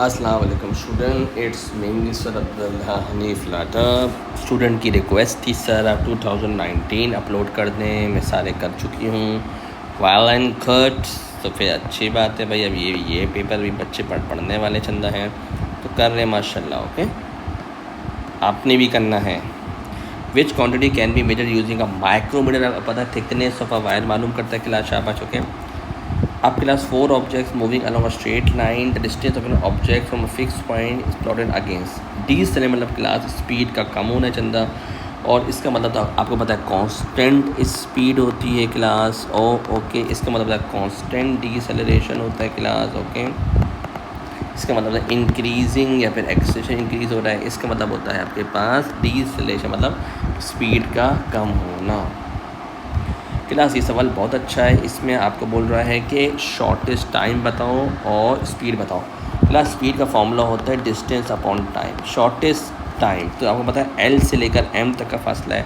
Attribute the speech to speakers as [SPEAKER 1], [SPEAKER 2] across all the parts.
[SPEAKER 1] अस्सलाम वालेकुम student, it's me sir Abdullah Hanif Lata. Student की रिक्वेस्ट थी सर आप 2019 अपलोड कर दें, मैं सारे कर चुकी हूँ वाइल एंड कट। तो फिर अच्छी बात है भाई, अब ये पेपर भी बच्चे पढ़ने वाले चंदा हैं तो कर रहे हैं माशाल्लाह। ओके, आपने भी करना है। Which quantity can be measure using a micrometer, पता है थिकनेस ऑफ अ वायर मालूम करता है क्लास शाबाश। Okay, up class 4 objects moving along a straight line, the distance of an object from a fixed point is plotted against d से मतलब class speed का कम होना चंदा, और इसका मतलब तो आपको पता है कांस्टेंट स्पीड होती है क्लास। ओके, इसका मतलब है कांस्टेंट डीसेलरेशन होता है क्लास। ओके, इसका मतलब है इंक्रीजिंग या फिर एक्सेलेरेशन इंक्रीज हो रहा है, इसका मतलब होता है आपके पास डीसेलरेशन मतलब स्पीड का कम होना। क्लास ये सवाल बहुत अच्छा है, इसमें आपको बोल रहा है कि शॉर्टेस्ट टाइम बताओ और स्पीड बताओ। क्लास स्पीड का फॉर्मूला होता है distance upon time. Shortest time तो आपको पता है एल से लेकर एम तक का फासला है,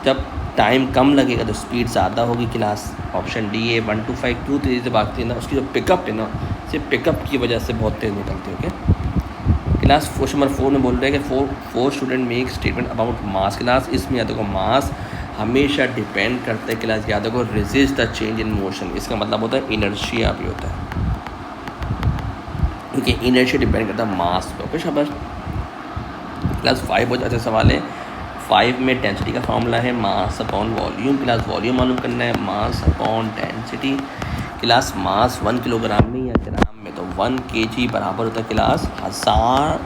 [SPEAKER 1] जब टाइम कम लगेगा तो स्पीड ज़्यादा होगी क्लास। ऑप्शन डी है 1 to 5 2 तेज़ी से भागती है ना, उसकी जो पिकअप है ना, सिर्फ पिकअप की वजह से बहुत तेज़ निकलती है। ओके, क्लास क्वेश्चन नंबर 4 में बोल रहे हैं कि four student make statement about mass. Class इसमें या देखो मास हमेशा डिपेंड करता है क्लास, याद रखो resist the change in motion, इसका मतलब होता है इनर्शिया भी होता है, क्योंकि इनर्शिया डिपेंड करता है मास पे। ओके शाबाश। क्लास 5 बहुत अच्छा सवाल है। 5 में डेंसिटी का फॉर्मूला है mass upon volume. Class volume मालूम करना है मास अपॉन डेंसिटी। क्लास मास 1 किलोग्राम में या ग्राम में, तो 1 kg बराबर होता है क्लास 1000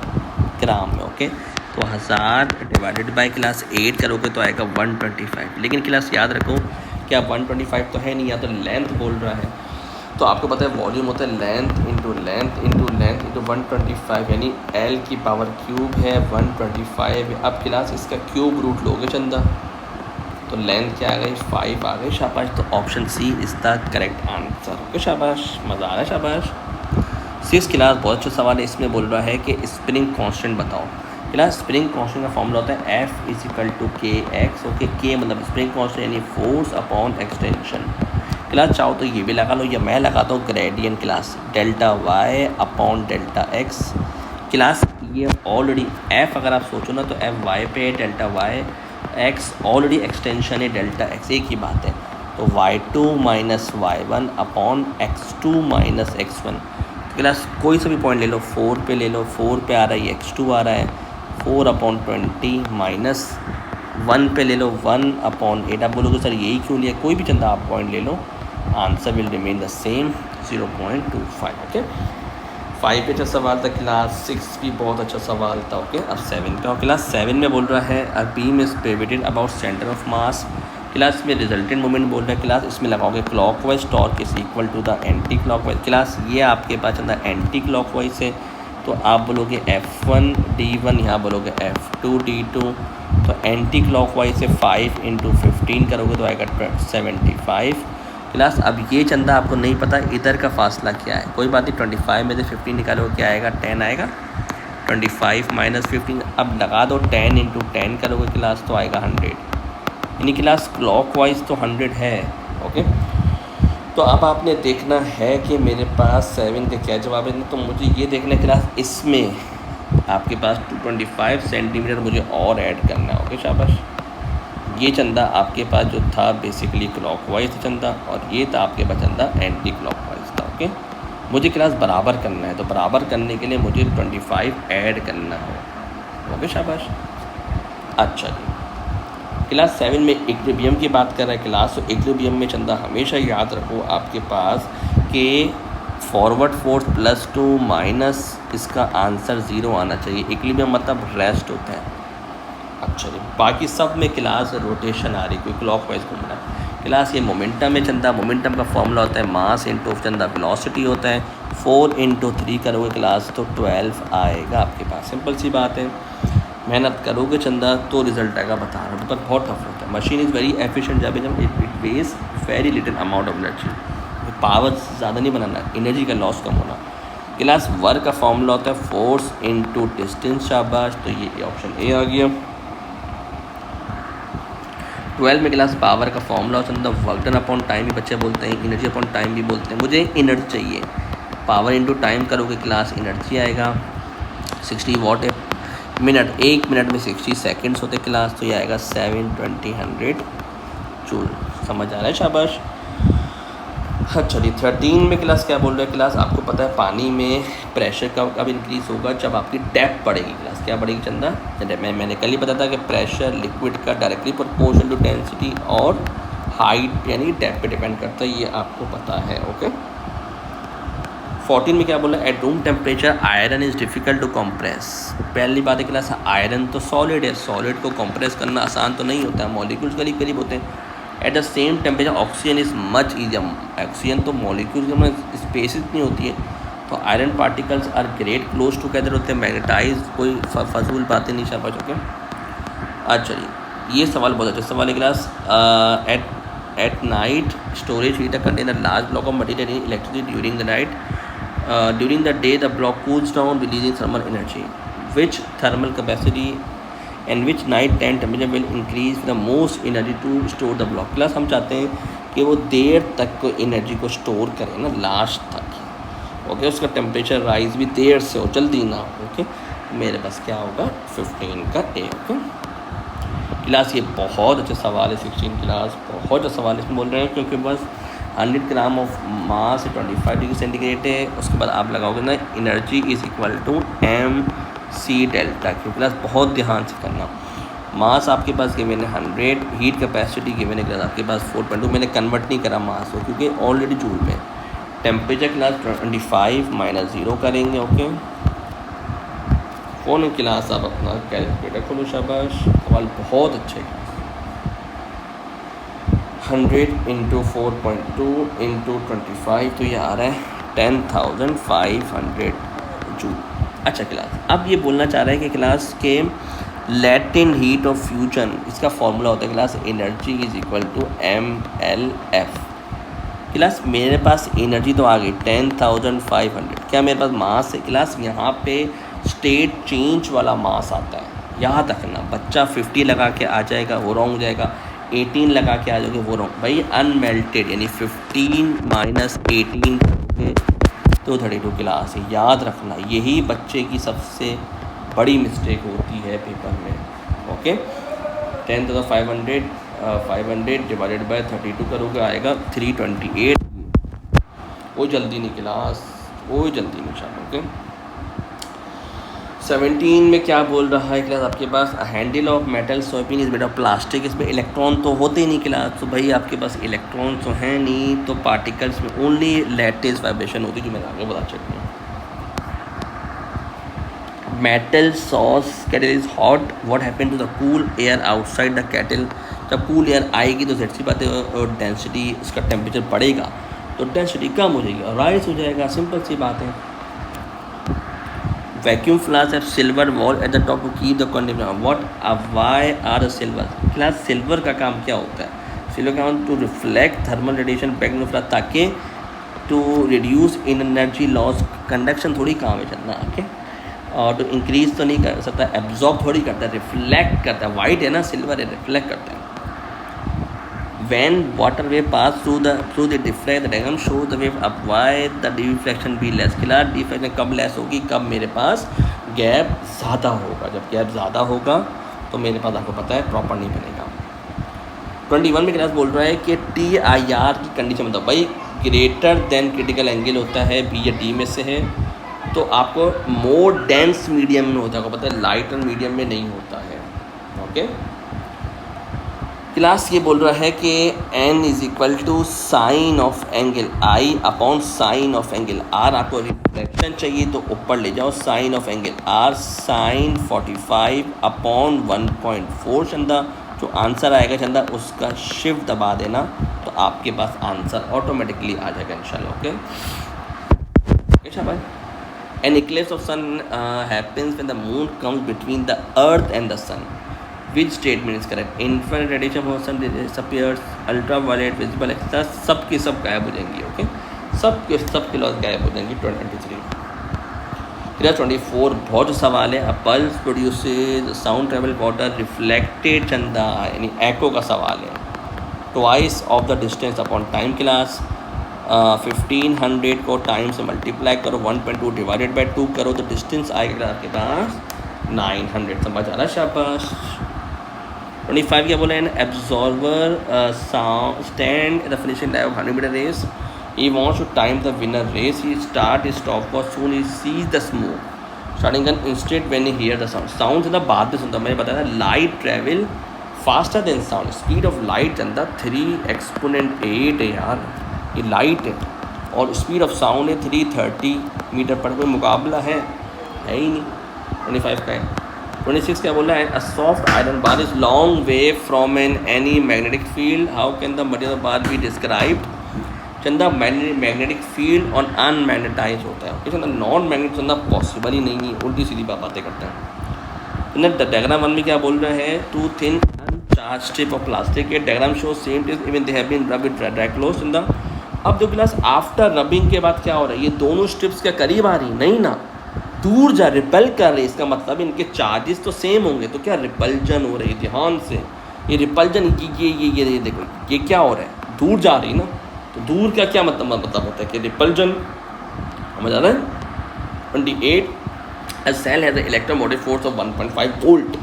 [SPEAKER 1] ग्राम में। ओके, तो 1000 डिवाइडेड बाय क्लास 8 करोगे तो आएगा 125। लेकिन क्लास याद रखो क्या 125 तो है नहीं, या तो लेंथ बोल रहा है, तो आपको पता है वॉल्यूम होता है length into length into length into 125, यानी एल की पावर क्यूब है 125। अब क्लास इसका क्यूब रूट लोगे चंदा, तो लेंथ क्या आ गई 5 आ गई शाबाश। तो option C is the correct answer. Okay शाबाश, मज़ा आ रहा है शाबाश। 6 क्लास बहुत अच्छा सवाल है, इसमें बोल रहा है कि स्प्रिंग कांस्टेंट बताओ। क्लास स्प्रिंग कांस्टेंट का फॉर्मूला होता है एफ इज इक्वल टू के एक्स। ओके, के मतलब स्प्रिंग कांस्टेंट यानी फोर्स अपॉन एक्सटेंशन। क्लास चाहो तो ये भी लगा लो या मैं लगाता हूँ gradient class delta Y upon delta X. Class ये ऑलरेडी एफ अगर आप सोचो ना तो एफ वाई पे है, delta Y X already extension है डेल्टा एक्स, एक ही बात है। तो y2 minus y1 upon x2 minus x1। Class कोई सा भी पॉइंट ले लो, 4 पे ले लो, 4 पे आ रहा है x2 आ रहा है, 4 अपॉन 20 माइनस 1 पे ले लो 1 अपॉन 8। आप बोलोगे सर यही क्यों लिया, कोई भी चंदा आप पॉइंट ले लो, answer will remain the same 0.25। Okay, 5 पे अच्छा सवाल था। क्लास 6 भी बहुत अच्छा सवाल था। ओके, अब 7 पे और क्लास 7 में बोल रहा है a beam is pivoted about centre of mass. Class में रिजल्टेंट मोमेंट बोल रहा है, क्लास इसमें लगाओगे clockwise torque is equal to the anticlockwise. Class ये आपके पास चलता है एंटी क्लॉकवाइज है, तो आप बोलोगे F1 D1, यहाँ बोलोगे F2 D2। तो एंटी क्लॉकवाइज से 5 इंटू 15 करोगे तो आएगा 75। क्लास अब ये चंदा आपको नहीं पता इधर का फासला क्या है, कोई बात नहीं, 25 में से 15 निकालोगे क्या आएगा 10 आएगा। 25 माइनस 15 अब लगा दो 10 इंटू 10 करोगे क्लास तो आएगा 100, यानी क्लास क्लॉकवाइज तो 100 है। ओके, तो अब आपने देखना है कि मेरे पास 7 का क्या जवाब है, तो मुझे ये देखना है क्लास इसमें आपके पास 225 सेंटीमीटर मुझे और ऐड करना है। ओके शाबाश। ये चंदा आपके पास जो था बेसिकली क्लॉकवाइज था चंदा, और ये था आपके पास चंदा एंटी क्लॉकवाइज था। ओके, मुझे क्लास बराबर करना है, तो बराबर करने के लिए मुझे 25 ऐड करना हो। ओके शाबाश। अच्छा जी, क्लास 7 में इक्विलिब्रियम की बात कर रहा है क्लास, तो इक्विलिब्रियम में चंदा हमेशा याद रखो आपके पास कि फॉरवर्ड फोर्स +2 माइनस इसका आंसर 0 आना चाहिए। इक्विलिब्रियम मतलब रेस्ट होता है। अच्छा जी, बाकी सब में क्लास रोटेशन आ रही, कोई क्लॉकवाइज घूम रहा है। क्लास ये मोमेंटम है चंदा, मोमेंटम का फॉर्मूला होता है मास इंटू चंदा वेलोसिटी होता है। 4 इंटू 3 करोगे क्लास तो 12 आएगा आपके पास, सिंपल सी बात है। मेहनत करोगे चंदा तो रिजल्ट आएगा, बता रहा हूँ, पर बहुत टफ होता है। मशीन इज़ वेरी एफिशिएंट जब it waste very little amount of energy. Power ज़्यादा नहीं बनाना, एनर्जी का लॉस कम होना। क्लास वर्क का फॉर्मूला होता है फोर्स इंटू डिस्टेंस। शाबाश, तो ये ऑप्शन ए आ गया। 12 में क्लास पावर का फॉर्मूला होता है वर्क डन अपॉन टाइम भी बच्चे बोलते हैं, एनर्जी अपॉन टाइम भी बोलते हैं। मुझे एनर्जी चाहिए, पावर इंटू टाइम करोगे क्लास एनर्जी आएगा 60 वॉट है मिनट, 1 मिनट में 60 सेकेंड्स होते क्लास, तो ये आएगा 720 जूल। समझ आ रहा है, शाबाश। हाँ चलिए 13 में क्लास क्या बोल रहा है क्लास, आपको पता है पानी में प्रेशर कब इंक्रीज़ होगा, जब आपकी डेप्थ बढ़ेगी। क्लास क्या बढ़ेगी चंदा, मैंने कल ही बताया था कि प्रेशर लिक्विड का डायरेक्टली प्रोपोर्शनल टू डेंसिटी और हाइट यानी डेप्थ पे डिपेंड करता है, ये आपको पता है। ओके 14 में क्या बोला, at room temperature iron is difficult to compress. पहली बात है क्लास, आयरन तो सॉलिड है, सॉलिड को कंप्रेस करना आसान तो नहीं होता है, मॉलिक्यूल्स करीब करीब होते हैं। At the same temperature oxygen is much easier, oxygen तो मॉलिक्यूल्स में स्पेसिस नहीं होती है, तो iron particles are great close together होते हैं, मैग्नेटाइज, कोई फजूल बातें नहीं शाबाश। ओके अच्छा जी ये सवाल बहुत अच्छा सवाल है class. At night storage heater contain a large block of material in electricity during the night, during the day the block cools down releasing thermal energy, which thermal capacity and which night time temperature will increase the most energy to store the block। Plus हम चाहते हैं कि वो देर तक को energy को store करें ना, लास्ट तक। ओके उसका टेम्परेचर राइज भी देर से हो, जल्दी ना हो। ओके मेरे पास क्या होगा 15 का ए। ओके क्लास ये बहुत अच्छा सवाल है 16 क्लास, बहुत अच्छा सवाल इसमें बोल रहे हैं, क्योंकि बस 100 gram of mass 25 degree centigrade है, उसके बाद आप लगाओगे ना energy is equal to MC delta. क्योंकि क्लास बहुत ध्यान से करना, मास आपके पास गिवन है 100, हीट कैपेसिटी गिवन है क्लास आपके पास 4.2, मैंने कन्वर्ट नहीं करा मास को क्योंकि ऑलरेडी जूल में। टेम्परेचर क्लास 25 माइनस 0 करेंगे। ओके फ़ोन क्लास आप अपना कैलकुलेटर खोलो, शाबाश सवाल बहुत अच्छे। 100 इंटू 4.2 इंटू 25 तो ये आ रहा है 10,500 जूल। अच्छा क्लास अब ये बोलना चाह रहा है कि क्लास के लैटेंट हीट ऑफ फ्यूजन, इसका फॉर्मूला होता है class energy is equal to MLF। Class मेरे पास एनर्जी तो आ गई 10,500, क्या मेरे पास मास है क्लास, यहाँ पे स्टेट चेंज वाला मास आता है, याद रखना। बच्चा 50 लगा के आ जाएगा वो रॉन्ग हो जाएगा, 18 लगा के आ जाओगे वो रॉन्ग। भाई अनमेल्टेड यानी 15 माइनस 18 तो 32 क्लास है, याद रखना। यही बच्चे की सबसे बड़ी मिस्टेक होती है पेपर में। ओके 10,500 डिवाइडेड बाय 32 करोगे आएगा 328। वो जल्दी नहीं क्लास, वो जल्दी नहीं शायद। ओके 17 में क्या बोल रहा है क्लास आपके पास, handle of metal scooping is made of plastic, इसमें इलेक्ट्रॉन तो होते ही नहीं क्लास, तो भाई आपके पास इलेक्ट्रॉन तो हैं नहीं, तो पार्टिकल्स में ओनली लैटिस वाइब्रेशन होती है, जो मैं आगे बता चुका हूँ। Metal sauce kettle is hot, what happen to the cool air outside the kettle, जब कूल एयर आएगी तो ज़ाहिर सी बात है और डेंसिटी, उसका टेम्परेचर बढ़ेगा तो डेंसिटी कम हो जाएगी और राइस हो जाएगा, सिंपल सी बात है। Vacuum flask have silver wall at the top to keep the container, what why are silver, class silver का काम क्या होता है, सिल्वर का काम to reflect thermal radiation back in flask, ताकि to reduce in energy loss, conduction थोड़ी काम है चलना। ओके और तो इंक्रीज तो नहीं कर सकता, एब्जॉर्ब थोड़ी करता है, रिफ्लेक्ट करता है, वाइट है ना सिल्वर है, रिफ्लेक्ट करता है। When water wave pass through the diffract, the diagram shows the wave up, why the deflection be less, class deflection कब लेस होगी, कब मेरे पास गैप ज़्यादा होगा, जब गैप ज़्यादा होगा तो मेरे पास आपको पता है प्रॉपर नहीं बनेगा। 21 में क्लास बोल रहा है कि TIR की कंडीशन बताओ, भाई ग्रेटर देन क्रिटिकल एंगल होता है B या D में से है, तो आपको मोर डेंस मीडियम में होता है, आपको पता है लाइट और मीडियम में नहीं होता है। ओके क्लास ये बोल रहा है कि N is equal to sine of angle I upon sine of angle R, आपको रिफ्लेक्शन चाहिए तो ऊपर ले जाओ, sine of angle R sine 45 upon 1.4 Chanda, जो आंसर आएगा चंदा उसका शिफ्ट दबा देना तो आपके पास आंसर ऑटोमेटिकली आ जाएगा इंशाल्लाह। ओके शाबाश। An eclipse of sun happens when the moon comes between the earth and the sun. Which statement is correct? Infrared radiation from sun disappears, ultraviolet, visible etc. सब के सब गायब हो जाएंगी। ओके सब के लॉस गायब हो जाएंगी। 23 24 बहुत सवाल है। Pulse produces sound travel water reflected चंदा यानी एको का सवाल है। Twice of the distance upon time class, 1500 को टाइम से मल्टीप्लाई करो, 1.2 डिवाइडेड बाई 2 करो तो डिस्टेंस आएगा आपके पास 900। समझ आ रहा है? शाबाश। 25 क्या बोला है? Observer stand the finishing line of 100 metre race, he wants to time the winner race, he start his stopwatch soon he sees the smoke starting gun instead when he hear the sound से ना बाद में सुनता। मैंने बताया था light travel faster than sound, speed of light चंदा 3 exponent 8 है यार, ये लाइट है, और स्पीड ऑफ साउंड है 330 मीटर पर, कोई मुकाबला है ही नहीं। 25 का है। 26 क्या बोला है? A soft iron bar is long way from an any magnetic field, how can the material bar be described? चंदा मैग्नेटिक फील्ड और अनमैग्नेटाइज होता है, ओके चंदा, नॉन मैग्नेटिक चंदा पॉसिबल ही नहीं है, उल्टी सीधी बातें करते हैं। चंदा डायग्राम 1 में क्या बोल रहे हैं? 2 thin uncharged strip of plastic, diagram show same is even they have been rub with dry cloth. Chanda अब जो क्लास आफ्टर रबिंग के बाद क्या हो रहा है? ये दोनों स्ट्रिप्स क्या करीब आ रही? नहीं ना, दूर जा रिपेल कर रही है। इसका मतलब इनके चार्जेस तो सेम होंगे, तो क्या रिपल्जन हो रही है? ध्यान से ये रिपल्जन ये देखो, ये क्या हो रहा है? दूर जा रही ना, तो दूर का क्या मतलब होता है कि रिपल्जन। समझ आ रहा है? 28 a cell has an electromotive force of 1.5 volt.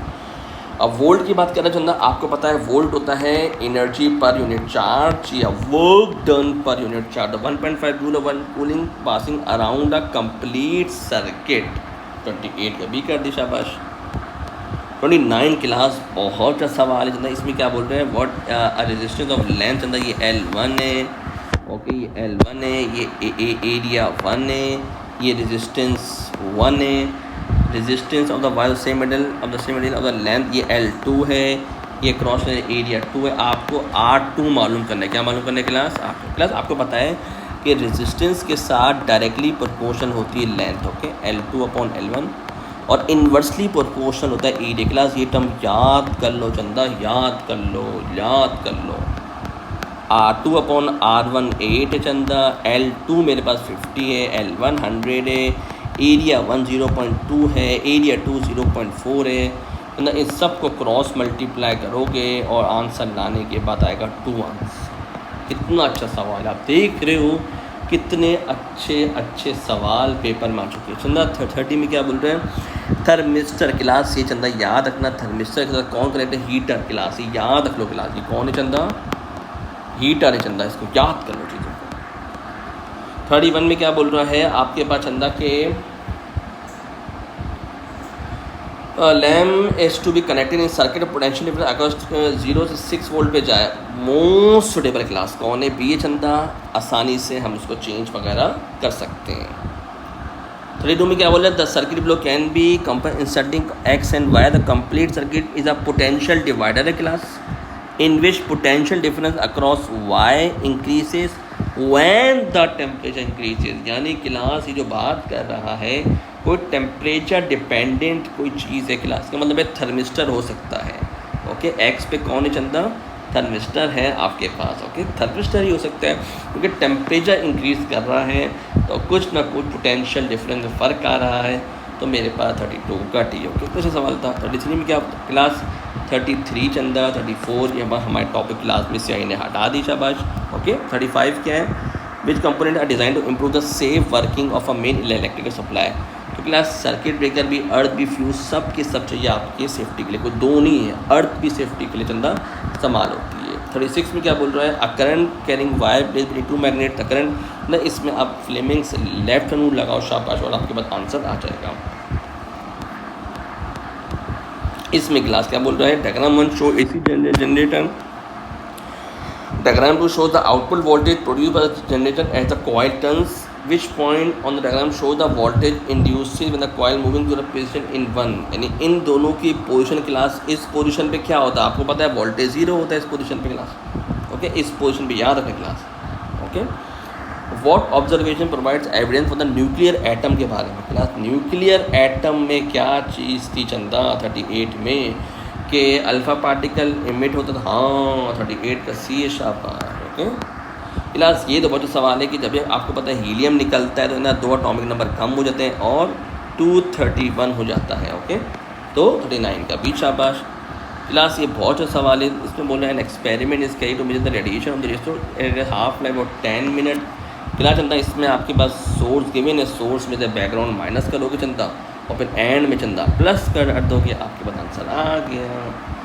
[SPEAKER 1] अब वोल्ट की बात करें चंदा, आपको पता है वोल्ट होता है एनर्जी पर यूनिट चार्ज या work done per unit charge. 1.5 joule of cooling passing around a complete circuit. 28 का भी कर दी, शाबाश। 29 क्लास बहुत अच्छा सवाल है चंदा, इसमें क्या बोल रहे हैं? What a resistance of length चंदा, ये L1 है, ओके ये L1 है, ये एरिया 1 है, ये रेजिस्टेंस 1 है, resistance of the wire same middle of the length ये L2 है, ये क्रॉस एरिया 2 है। आपको R2 मालूम करना है। क्या मालूम करना है क्लास? R2 क्लास आपको पता है कि रेजिस्टेंस के साथ डायरेक्टली प्रोपोर्शन होती है लेंथ, ओके L2/L1, और इन्वर्सली प्रोपोर्शनल होता है एरिया। क्लास ये टर्म याद कर लो चंदा, याद कर लो। R2/R1 8 है चंदा, L2 मेरे पास 50 है, L1 100 है, एरिया 1 0.2 है, एरिया 2 0.4 है। चंदा इन सब को क्रॉस मल्टीप्लाई करोगे और आंसर लाने के बाद आएगा 2 आंसर। कितना अच्छा सवाल, आप देख रहे हो कितने अच्छे सवाल पेपर में आ चुके हैं। चंदा 30 में क्या बोल रहे हैं? थर्मिस्टर। क्लास ये चंदा याद रखना, थर्मिस्टर के साथ कौन कनेक्ट है? हीटर। क्लास ये याद रख लो, क्लास ये कौन है चंदा? हीटर है चंदा, इसको याद कर लो चीज़ों को। 31 में क्या बोल रहा है आपके पास चंदा के lamp is to be connected in circuit potential difference across 0 से 6 वोल्ट पे जाए, मोस्ट सुटेबल क्लास कौन है? बी चंदा, आसानी से हम उसको चेंज वगैरह कर सकते हैं। 32 में क्या बोल रहे हैं? The circuit below can be compare inserting X and Y, the complete circuit is a potential divider है class, in which potential difference across y increases when the temperature increases। यानी क्लास ये जो बात कर रहा है कोई टेम्परेचर डिपेंडेंट कोई चीज़ है क्लास का, मतलब है थर्मिस्टर हो सकता है, ओके एक्स पे कौन है चंदा? थर्मिस्टर है आपके पास, ओके थर्मिस्टर ही हो सकता है क्योंकि टेम्परेचर इंक्रीज कर रहा है तो कुछ ना कुछ पोटेंशियल डिफरेंस में फ़र्क आ रहा है। तो मेरे पास 32 का टी, ओके तो ऐसा सवाल था। 33 में क्या क्लास? 33 चंदा, 34 ये हमारे टॉपिक क्लास में से ने हटा दी, शाबाश, ओके। 35 क्या है? Which component are design to improve the safe working of a main electrical supply. तो क्लास सर्किट ब्रेकर भी, अर्थ भी, फ्यूज सब के सब चाहिए आपके सेफ्टी के लिए, कोई दो नहीं है, अर्थ भी सेफ्टी के लिए चंदा इस्तेमाल होती है। 36 में क्या बोल रहा है? A current carrying wire place between two magnet, the current ना, इसमें आप फ्लेमिंग्स लेफ्ट हैंड लगाओ, शाबाश, और आपके पास आंसर आ जाएगा। इसमें क्लास क्या बोल रहा है? Diagram 1 show AC generator, diagram 2 shows the output voltage produced by the generator as the coil turns, which point on the diagram shows the voltage induced when the coil moving to the position in 1। यानी इन दोनों की position class, इस position पे क्या होता है आपको पता है? वोल्टेज 0 होता है इस पोजीशन पे क्लास, ओके इस पोजीशन पे याद रखें class, okay. What observation provides evidence for the nuclear atom के बारे में क्लास? न्यूक्लियर एटम में क्या चीज़ थी चंदा 38 में कि अल्फ़ा पार्टिकल इमिट होता था, हाँ 38 का सी है, शाबाश, ओके। क्लास ये तो बहुत सवाल है कि जब आपको पता है हीलियम निकलता है तो ना 2 एटॉमिक नंबर कम हो जाते हैं और 231 हो जाता है, ओके तो 39 का भी, शाबाश। क्लास ये बहुत अच्छा सवाल है, इसमें बोल रहे हैं experiment is carry to measure the radiation of the radiator half life of 10 minute क्या चंदा इसमें आपके पास सोर्स गिवन है, सोर्स में से बैकग्राउंड माइनस करोगे चंदा और फिर एंड में चंदा प्लस कर दोगे, आपके पास आंसर आ गया।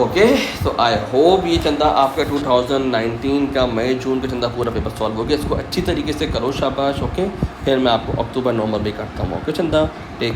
[SPEAKER 1] ओके, तो आई होप ये चंदा आपका 2019 का मई जून का चंदा पूरा पेपर सॉल्व हो गया। इसको अच्छी तरीके से करो, शाबाश। ओके, फिर मैं आपको अक्टूबर नवंबर में करता हूँ। ओके चंदा, टेक